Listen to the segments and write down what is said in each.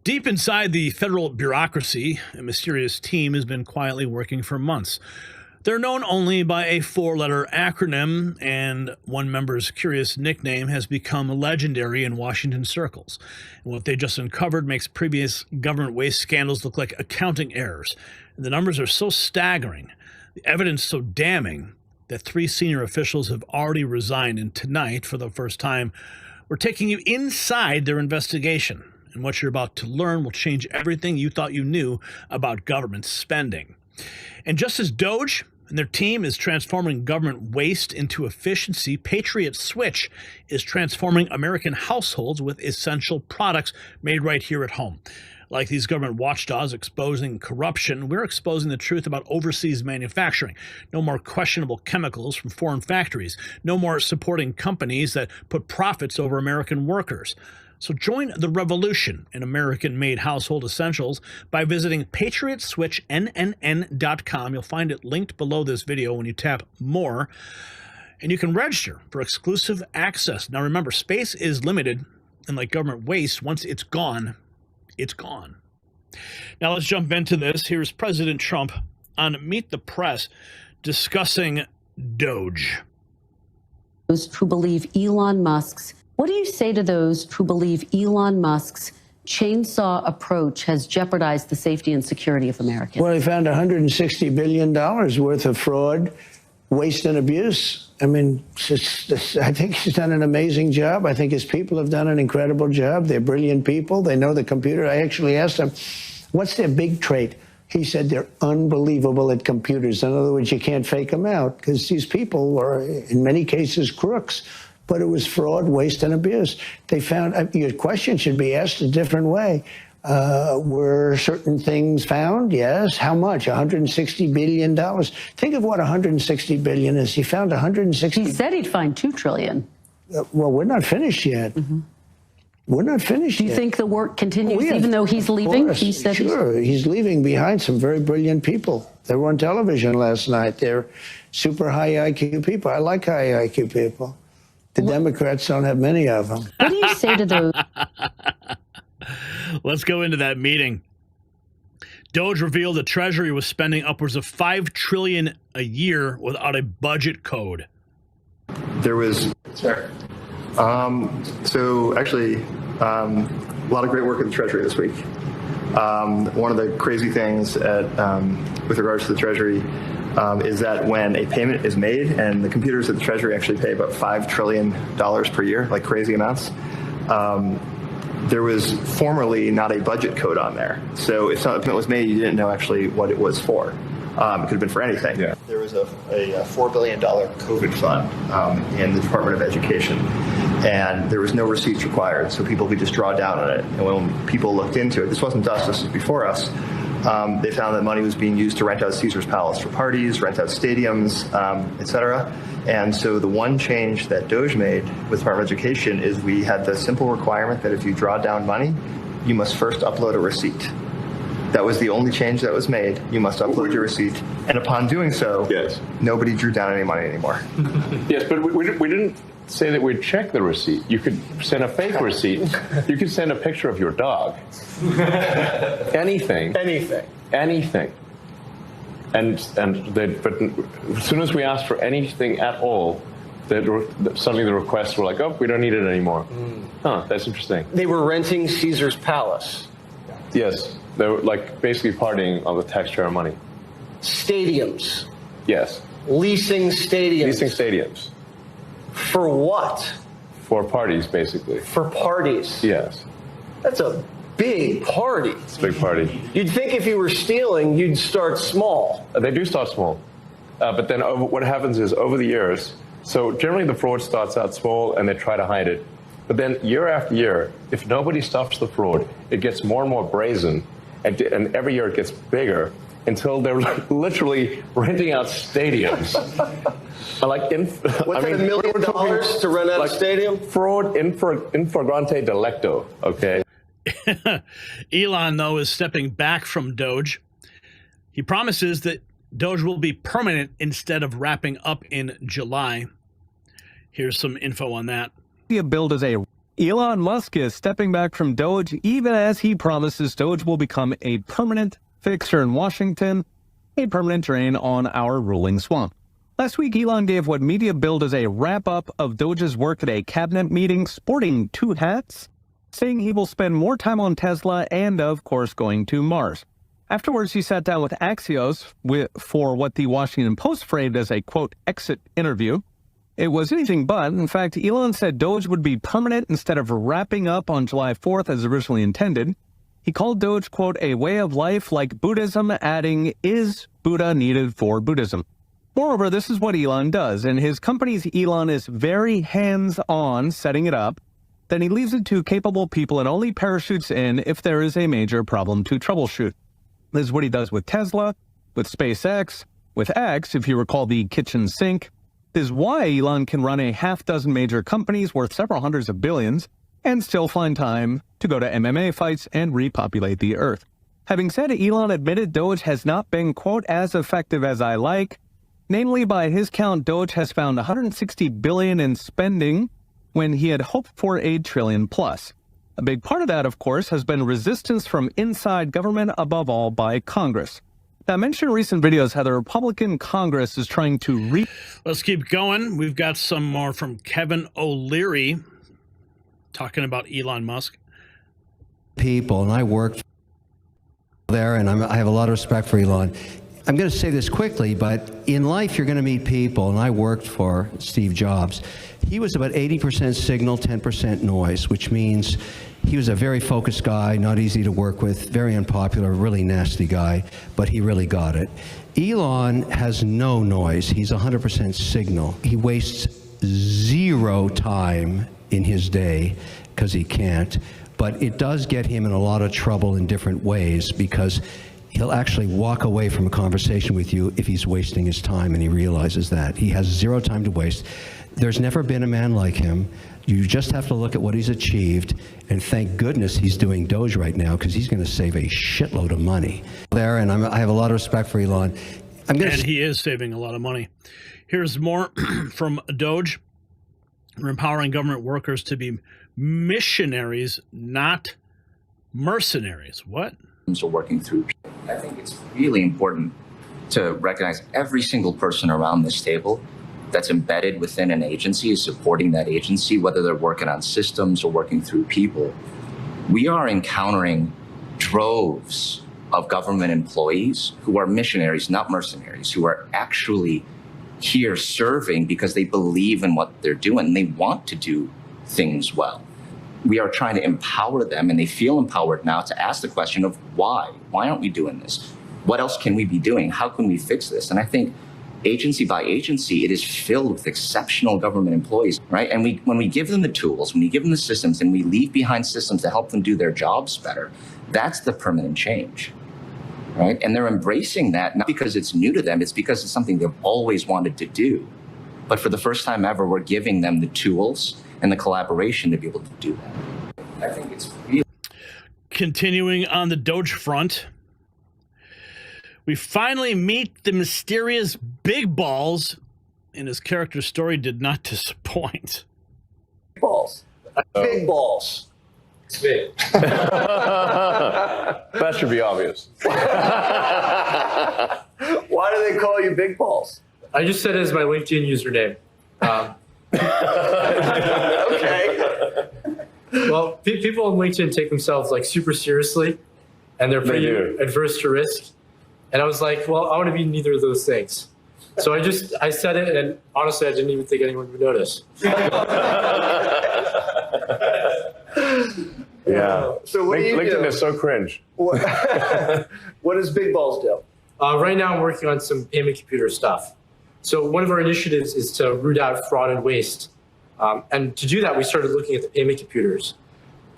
Deep inside the federal bureaucracy, a mysterious team has been quietly working for months. They're known only by a four-letter acronym, and one member's curious nickname has become legendary in Washington circles. And what they just uncovered makes previous government waste scandals look like accounting errors. And the numbers are so staggering, the evidence so damning, that 3 senior officials have already resigned. And tonight, for the first time, we're taking you inside their investigation. And what you're about to learn will change everything you thought you knew about government spending. And just as Doge and their team is transforming government waste into efficiency, Patriot Switch is transforming American households with essential products made right here at home. Like these government watchdogs exposing corruption, we're exposing the truth about overseas manufacturing. No more questionable chemicals from foreign factories. No more supporting companies that put profits over American workers. So join the revolution in American-made household essentials by visiting patriotswitchnn.com. You'll find it linked below this video when you tap more. And you can register for exclusive access. Now remember, space is limited, and like government waste, once it's gone, it's gone. Now let's jump into this. Here's President Trump on Meet the Press discussing Doge. Those who believe Elon Musk's What do you say to those who believe Elon Musk's chainsaw approach has jeopardized the safety and security of Americans? Well, he found $160 billion worth of fraud, waste, and abuse. I mean, I think he's done an amazing job. I think his people have done an incredible job. They're brilliant people. They know the computer. I actually asked him, what's their big trait? He said they're unbelievable at computers. In other words, you can't fake them out because these people are, in many cases, crooks. But it was fraud, waste, and abuse. They found, your question should be asked a different way. Were certain things found? Yes. How much? $160 billion. Think of what $160 billion is. He found $160. He said he'd find $2 trillion. Well, we're not finished yet. Mm-hmm. We're not finished yet. Do you think the work continues even though he's leaving? He said sure. He's leaving behind some very brilliant people. They were on television last night. They're super high IQ people. I like high IQ people. The Democrats don't have many of them. What do you say to those? Let's go into that meeting. Doge revealed the Treasury was spending upwards of $5 trillion a year without a budget code. There was, sorry. So actually, a lot of great work at the Treasury this week. One of the crazy things with regards to the Treasury is that when a payment is made, and the computers at the Treasury actually pay about $5 trillion per year, like crazy amounts, there was formerly not a budget code on there. So if a payment was made, you didn't know actually what it was for. It could have been for anything. Yeah. There was a $4 billion COVID fund in the Department of Education, and there was no receipts required, so people could just draw down on it. And when people looked into it, this wasn't us, this was before us, they found that money was being used to rent out Caesar's Palace for parties, rent out stadiums, et cetera. And so the one change that Doge made with the Department of Education is we had the simple requirement that if you draw down money, you must first upload a receipt. That was the only change that was made. You must upload your receipt. And upon doing so, yes, nobody drew down any money anymore. Yes, but we didn't say that we'd check the receipt. You could send a fake receipt. You could send a picture of your dog. Anything. Anything. But as soon as we asked for anything at all, suddenly the requests were like, oh, we don't need it anymore. Huh, that's interesting. They were renting Caesar's Palace. Yes, they were like basically partying on the taxpayer money. Stadiums. Yes. Leasing stadiums. For what? For parties, basically. For parties? Yes. That's a big party. It's a big party. You'd think if you were stealing, you'd start small. They do start small. But then what happens is over the years, so generally the fraud starts out small and they try to hide it. But then year after year, if nobody stops the fraud, it gets more and more brazen. And every year it gets bigger until they're literally renting out stadiums. Like what's $1 million to rent out a stadium? Fraud in flagrante delicto, okay? Elon, though, is stepping back from Doge. He promises that Doge will be permanent instead of wrapping up in July. Here's some info on that. Billed as a Elon Musk is stepping back from Doge, even as he promises Doge will become a permanent fixture in Washington, a permanent drain on our ruling swamp. Last week, Elon gave what media billed as a wrap-up of Doge's work at a cabinet meeting, sporting two hats, saying he will spend more time on Tesla and, of course, going to Mars. Afterwards, he sat down with Axios for what the Washington Post framed as a, quote, exit interview. It was anything but. In fact, Elon said Doge would be permanent instead of wrapping up on July 4th as originally intended. He called Doge, quote, a way of life like Buddhism, adding, is Buddha needed for Buddhism? Moreover, this is what Elon does. In his companies, Elon is very hands-on setting it up. Then he leaves it to capable people and only parachutes in if there is a major problem to troubleshoot. This is what he does with Tesla, with SpaceX, with X, if you recall the kitchen sink. This is why Elon can run a half-dozen major companies worth several hundreds of billions and still find time to go to MMA fights and repopulate the Earth. Having said it, Elon admitted Doge has not been, quote, as effective as I like. Namely, by his count, Doge has found $160 billion in spending when he had hoped for $1 trillion plus. A big part of that, of course, has been resistance from inside government, above all by Congress. Now, I mentioned in recent videos how the Republican Congress is trying to Let's keep going. We've got some more from Kevin O'Leary talking about Elon Musk. People, and I worked there, and I have a lot of respect for Elon. I'm going to say this quickly, but in life you're going to meet people, and I worked for Steve Jobs. He was about 80% signal, 10% noise, which means he was a very focused guy, not easy to work with, very unpopular, really nasty guy, but he really got it. Elon has no noise. He's 100% signal. He wastes zero time in his day because he can't, but it does get him in a lot of trouble in different ways because he'll actually walk away from a conversation with you if he's wasting his time, and he realizes that. He has zero time to waste. There's never been a man like him. You just have to look at what he's achieved, and thank goodness he's doing Doge right now, because he's going to save a shitload of money there, and I have a lot of respect for Elon. And he is saving a lot of money. Here's more from Doge. We're empowering government workers to be missionaries, not mercenaries. What? Are working through. I think it's really important to recognize every single person around this table that's embedded within an agency is supporting that agency, whether they're working on systems or working through people. We are encountering droves of government employees who are missionaries, not mercenaries, who are actually here serving because they believe in what they're doing and they want to do things well. We are trying to empower them, and they feel empowered now to ask the question of why? Why aren't we doing this? What else can we be doing? How can we fix this? And I think agency by agency, it is filled with exceptional government employees, right? And when we give them the tools, when we give them the systems, and we leave behind systems to help them do their jobs better, that's the permanent change, right? And they're embracing that, not because it's new to them, it's because it's something they've always wanted to do. But for the first time ever, we're giving them the tools and the collaboration to be able to do that. I think it's really... Continuing on the Doge front, we finally meet the mysterious Big Balls, and his character story did not disappoint. Balls. Big balls. It's big. That should be obvious. Why do they call you big balls? I just said it as my LinkedIn username. Okay. Well, people on LinkedIn take themselves like super seriously, and they're pretty adverse to risk. And I was like, well, I want to be neither of those things. So I said it, and honestly, I didn't even think anyone would notice. Yeah. So what do you LinkedIn do? is so cringe. What does Big Balls do? Right now, I'm working on some payment computer stuff. So one of our initiatives is to root out fraud and waste. And to do that, we started looking at the payment computers.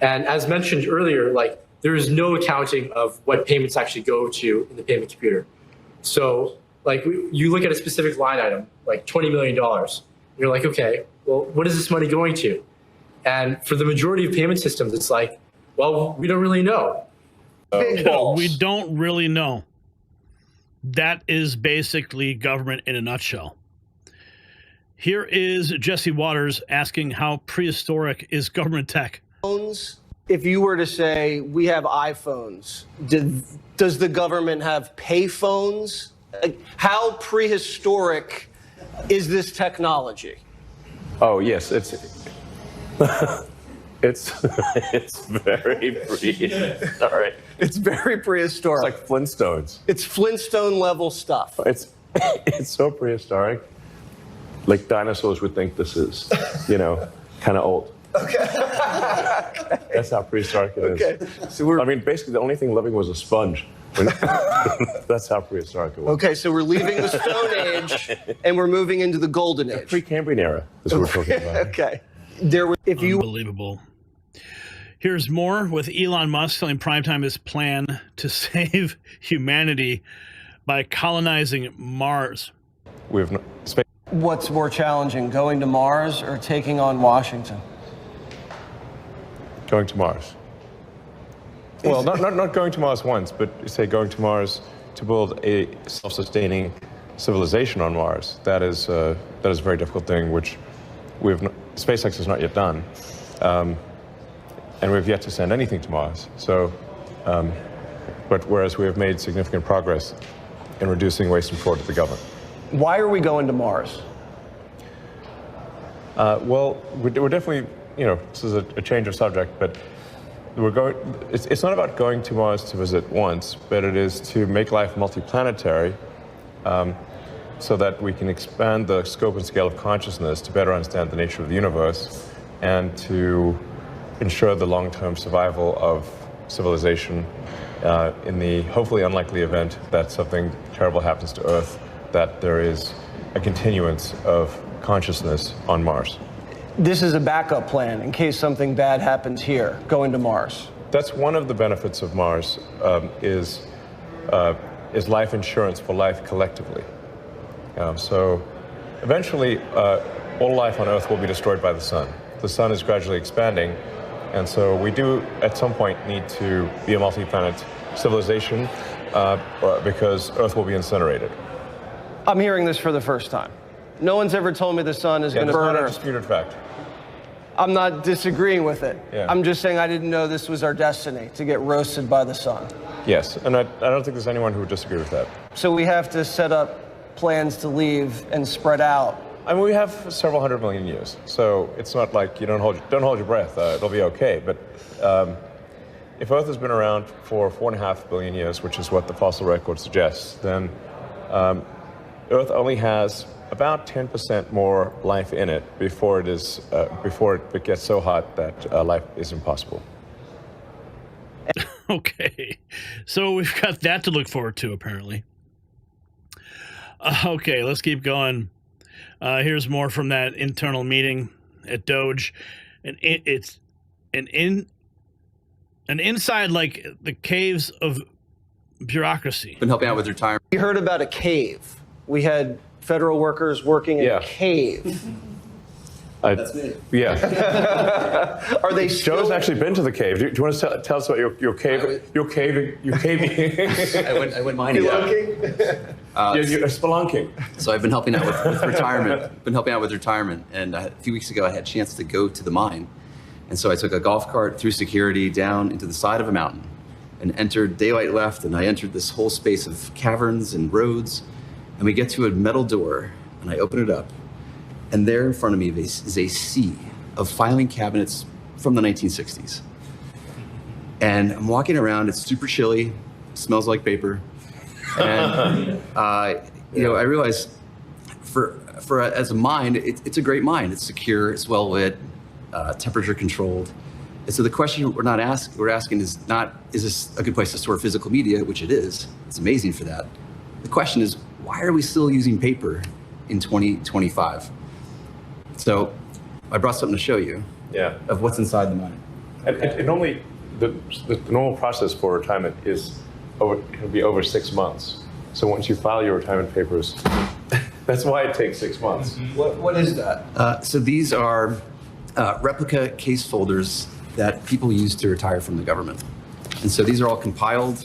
And as mentioned earlier, like there is no accounting of what payments actually go to in the payment computer. So like you look at a specific line item, like $20 million. You're like, okay, well, what is this money going to? And for the majority of payment systems, it's like, well, we don't really know. Big balls. We don't really know. That is basically government in a nutshell. Here is Jesse Waters asking how prehistoric is government tech. If you were to say, we have iPhones, does the government have pay phones? How prehistoric is this technology? Oh, yes, it's very prehistoric. It's very prehistoric. It's like Flintstones. It's Flintstone level stuff. It's so prehistoric. Like dinosaurs would think this is, kind of old. Okay. That's how prehistoric it is. Okay. So basically the only thing living was a sponge. That's how prehistoric it was. Okay, so we're leaving the Stone Age and we're moving into the Golden Age. Pre-Cambrian era is what we're talking about. Okay. Unbelievable. Here's more with Elon Musk telling Primetime his plan to save humanity by colonizing Mars. What's more challenging, going to Mars or taking on Washington? Going to Mars. Well, not going to Mars once, but say going to Mars to build a self-sustaining civilization on Mars. That is a very difficult thing, which SpaceX has not yet done, and we've yet to send anything to Mars. So, but whereas we have made significant progress in reducing waste and fraud to the government. Why are we going to Mars? Well, we're definitely, this is a change of subject, but we're going. It's not about going to Mars to visit once, but it is to make life multiplanetary, so that we can expand the scope and scale of consciousness to better understand the nature of the universe, and to ensure the long-term survival of civilization in the hopefully unlikely event that something terrible happens to Earth, that there is a continuance of consciousness on Mars. This is a backup plan in case something bad happens here, going to Mars. That's one of the benefits of Mars, is life insurance for life collectively. So eventually, all life on Earth will be destroyed by the sun. The sun is gradually expanding, and so we do, at some point, need to be a multi-planet civilization because Earth will be incinerated. I'm hearing this for the first time. No one's ever told me the sun is going to burn That's not a Earth. disputed fact. I'm not disagreeing with it. Yeah. I'm just saying I didn't know this was our destiny, to get roasted by the sun. Yes, and I don't think there's anyone who would disagree with that. So we have to set up plans to leave and spread out. I mean, we have several hundred million years, so it's not like you don't hold your breath. It'll be okay. But if Earth has been around for 4.5 billion years, which is what the fossil record suggests, then Earth only has about 10% more life in it before it gets so hot that life is impossible. Okay, so we've got that to look forward to, apparently. Okay, let's keep going. Here's more from that internal meeting at Doge, and it's an inside like the caves of bureaucracy. Been helping out with retirement. We heard about a cave. We had federal workers working in a cave. That's me. Yeah. Are they Joe's actually been to the cave. Do you want to tell us about your cave? Your caving. I wouldn't mind it. You're spelunking. So I've been helping out with retirement. And a few weeks ago, I had a chance to go to the mine. And so I took a golf cart through security down into the side of a mountain and entered, daylight left, and I entered this whole space of caverns and roads. And we get to a metal door, and I open it up. And there in front of me is a sea of filing cabinets from the 1960s. And I'm walking around, it's super chilly, smells like paper. And I realize as a mine, it's a great mine. It's secure, it's well lit, temperature controlled. And so the question we're asking is not, is this a good place to store physical media, which it is. It's amazing for that. The question is, why are we still using paper in 2025? So I brought something to show you of what's inside the mine. And normally, the normal process for retirement can be over 6 months. So once you file your retirement papers, that's why it takes 6 months. What is that? So these are replica case folders that people use to retire from the government. And so these are all compiled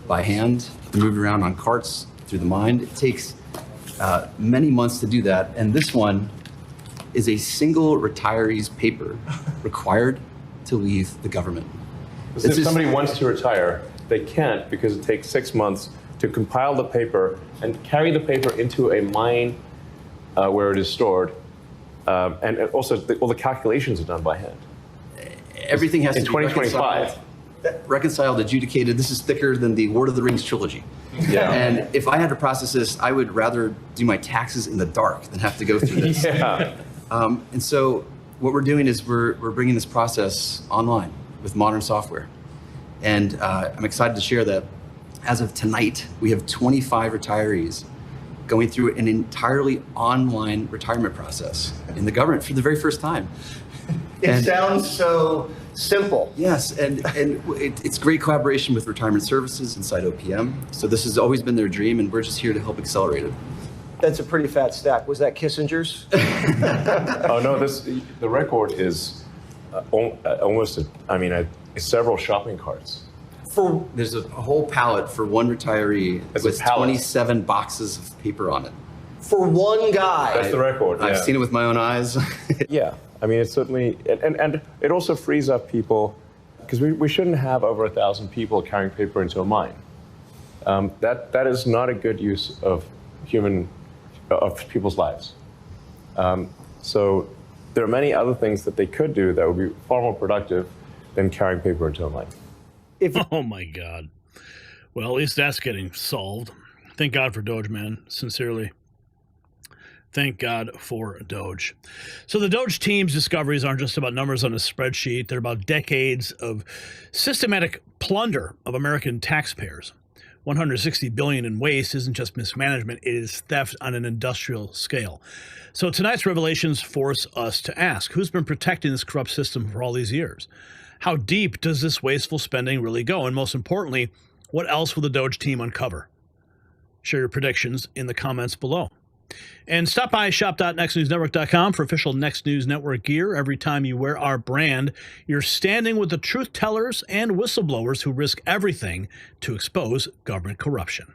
by hand and moved around on carts through the mine. It takes many months to do that. And this one is a single retiree's paper required to leave the government. If somebody wants to retire, they can't because it takes 6 months to compile the paper and carry the paper into a mine where it is stored. And also, all the calculations are done by hand. Everything has to in be 2025. reconciled, adjudicated. This is thicker than the Lord of the Rings trilogy. Yeah. And if I had to process this, I would rather do my taxes in the dark than have to go through this. Yeah. And so what we're doing is we're bringing this process online with modern software. And I'm excited to share that as of tonight, we have 25 retirees going through an entirely online retirement process in the government for the very first time. It sounds so simple. Yes, and it's great collaboration with retirement services inside OPM. So this has always been their dream, and we're just here to help accelerate it. That's a pretty fat stack. Was that Kissinger's? Oh no, the record is almost several shopping carts. There's a whole pallet for one retiree with 27 boxes of paper on it. For one guy. That's the record. I've seen it with my own eyes. Yeah, I mean, it's certainly, and it also frees up people, because we shouldn't have over 1,000 people carrying paper into a mine. That is not a good use of people's lives. So there are many other things that they could do that would be far more productive than carrying paper into a mine. Oh my God. Well, at least that's getting solved. Thank God for Doge, man. Sincerely. Thank God for Doge. So the Doge team's discoveries aren't just about numbers on a spreadsheet. They're about decades of systematic plunder of American taxpayers. $160 billion in waste isn't just mismanagement. It is theft on an industrial scale. So tonight's revelations force us to ask, who's been protecting this corrupt system for all these years? How deep does this wasteful spending really go? And most importantly, what else will the Doge team uncover? Share your predictions in the comments below. And stop by shop.nextnewsnetwork.com for official Next News Network gear. Every time you wear our brand, you're standing with the truth tellers and whistleblowers who risk everything to expose government corruption.